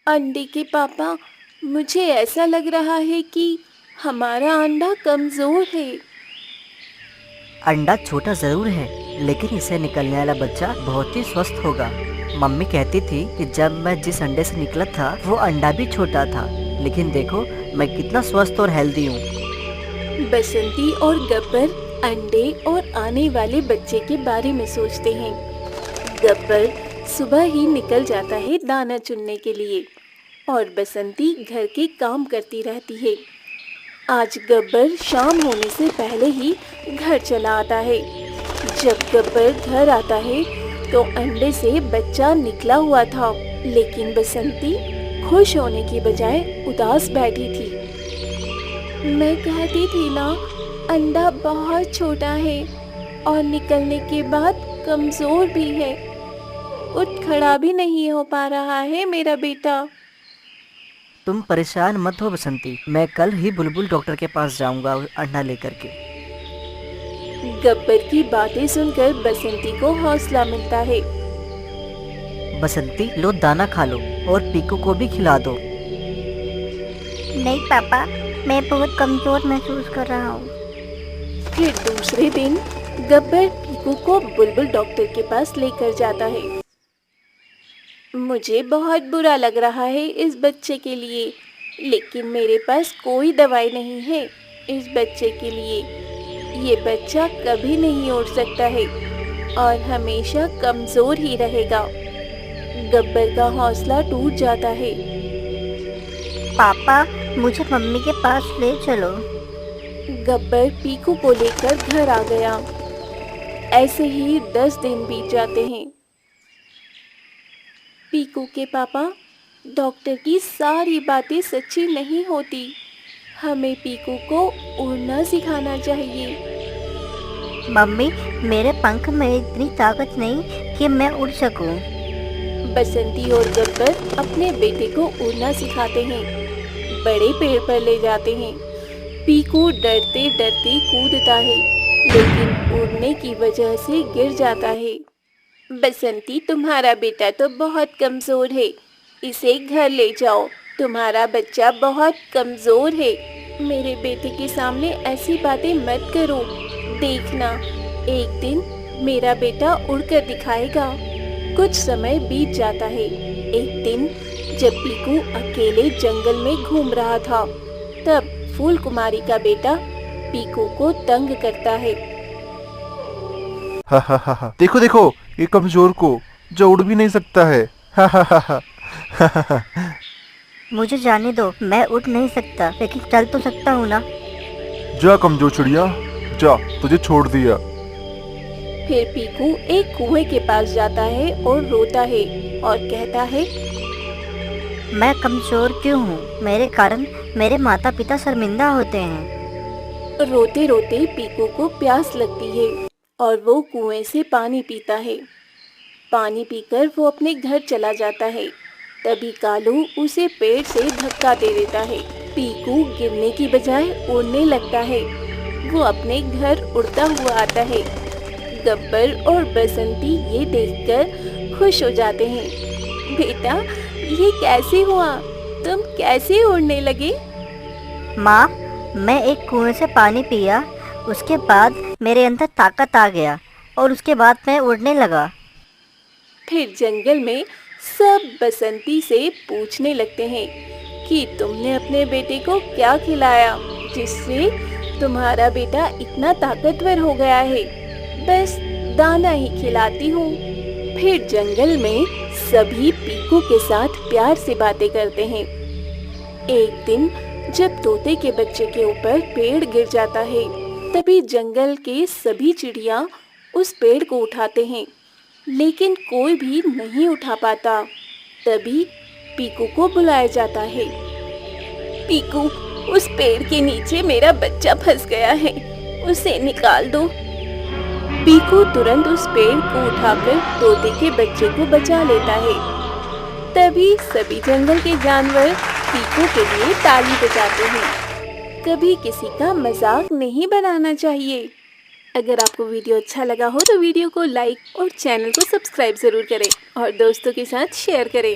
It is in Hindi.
अंडे के पापा, मुझे ऐसा लग रहा है कि हमारा अंडा कमज़ोर है। अंडा छोटा ज़रूर है, लेकिन इससे निकलने वाला बच्चा बहुत ही स्वस्थ होगा। मम्मी कहती थी कि जब मैं जिस अंडे से निकला था वो अंडा भी छोटा था, लेकिन देखो मैं कितना स्वस्थ और हेल्दी हूँ। बसंती और गब्बर अंडे और आने वाले बच्चे के बारे में सोचते हैं। गब्बर सुबह ही निकल जाता है दाना चुनने के लिए और बसंती घर के काम करती रहती है। आज गब्बर शाम होने से पहले ही घर चला आता है। जब गब्बर घर आता है तो अंडे से बच्चा निकला हुआ था, लेकिन बसंती खुश होने की बजाय उदास बैठी थी। मैं कहती थी ना, अंडा बहुत छोटा है और निकलने के बाद कमजोर भी है। उठ खड़ा भी नहीं हो पा रहा है मेरा बेटा। तुम परेशान मत हो बसंती, मैं कल ही बुलबुल डॉक्टर के पास जाऊंगा अंडा लेकर के। गब्बर की बातें सुनकर बसंती को हौसला मिलता है। बसंती लो दाना खा लो और पीकू को भी खिला दो। नहीं पापा, मैं बहुत कमज़ोर महसूस कर रहा हूँ। फिर दूसरे दिन गब्बर पीकू को बुलबुल डॉक्टर के पास लेकर जाता है। मुझे बहुत बुरा लग रहा है इस बच्चे के लिए, लेकिन मेरे पास कोई दवाई नहीं है इस बच्चे के लिए। ये बच्चा कभी नहीं उड़ सकता है और हमेशा कमजोर ही रहेगा। गब्बर का हौसला टूट जाता है। पापा, मुझे मम्मी के पास ले चलो। गब्बर पीकू को लेकर घर आ गया। ऐसे ही 10 दिन बीत जाते हैं। पीकू के पापा, डॉक्टर की सारी बातें सच्ची नहीं होती। हमें पीकू को उड़ना सिखाना चाहिए। मम्मी, मेरे पंख में इतनी ताकत नहीं कि मैं उड़ सकूं। बसंती और गब्बर अपने बेटे को उड़ना सिखाते हैं। बड़े पेड़ पर ले जाते हैं। पीकू डरते डरते कूदता है, लेकिन उड़ने की वजह से गिर जाता है। बसंती, तुम्हारा बेटा तो बहुत कमजोर है, इसे घर ले जाओ। तुम्हारा बच्चा बहुत कमजोर है। मेरे बेटे के सामने ऐसी बातें मत करो। देखना, एक दिन मेरा बेटा उड़कर दिखाएगा। कुछ समय बीत जाता है। एक दिन जब पीकू अकेले जंगल में घूम रहा था, तब फूल कुमारी का बेटा पीकू को तंग करता है। हा हा हा हा, देखो देखो, ये कमजोर को जो उड़ भी नहीं सकता है। हा हा हा हा हा हा हा। मुझे जाने दो, मैं उड़ नहीं सकता, लेकिन चल तो सकता हूँ ना। जा कमजोर चिड़िया, जा, तुझे छोड़ दिया। फिर पीकू एक कुएं के पास जाता है और रोता है और कहता है, मैं कमज़ोर क्यों हूँ? मेरे कारण मेरे माता पिता शर्मिंदा होते हैं। रोते रोते पीकू को प्यास लगती है और वो कुएं से पानी पीता है। पानी पीकर वो अपने घर चला जाता है। तभी कालू उसे पेड़ से धक्का दे देता है। पीकू गिरने की बजाय उड़ने लगता है। वो अपने घर उड़ता हुआ आता है। गब्बर और बसंती ये देखकर खुश हो जाते हैं। बेटा, ये कैसे हुआ? तुम कैसे उड़ने लगे? माँ, मैं एक कुएं से पानी पिया, उसके बाद मेरे अंदर ताकत आ गया और उसके बाद मैं उड़ने लगा। फिर जंगल में सब बसंती से पूछने लगते हैं कि तुमने अपने बेटे को क्या खिलाया जिससे तुम्हारा बेटा इतना ताकतवर हो गया है। बस दाना ही खिलाती हूँ। फिर जंगल में सभी पीकू के साथ प्यार से बातें करते हैं। एक दिन जब तोते के बच्चे के ऊपर पेड़ गिर जाता है, तभी जंगल के सभी चिड़िया उस पेड़ को उठाते हैं, लेकिन कोई भी नहीं उठा पाता। तभी पीकू को बुलाया जाता है। पीकू, उस पेड़ के नीचे मेरा बच्चा फंस गया है, उसे निकाल दो। पीकू तुरंत उस पेड़ को उठाकर तोते के बच्चे को बचा लेता है। तभी सभी जंगल के जानवर पीकू के लिए ताली बजाते हैं। कभी किसी का मजाक नहीं बनाना चाहिए। अगर आपको वीडियो अच्छा लगा हो तो वीडियो को लाइक और चैनल को सब्सक्राइब जरूर करें और दोस्तों के साथ शेयर करें।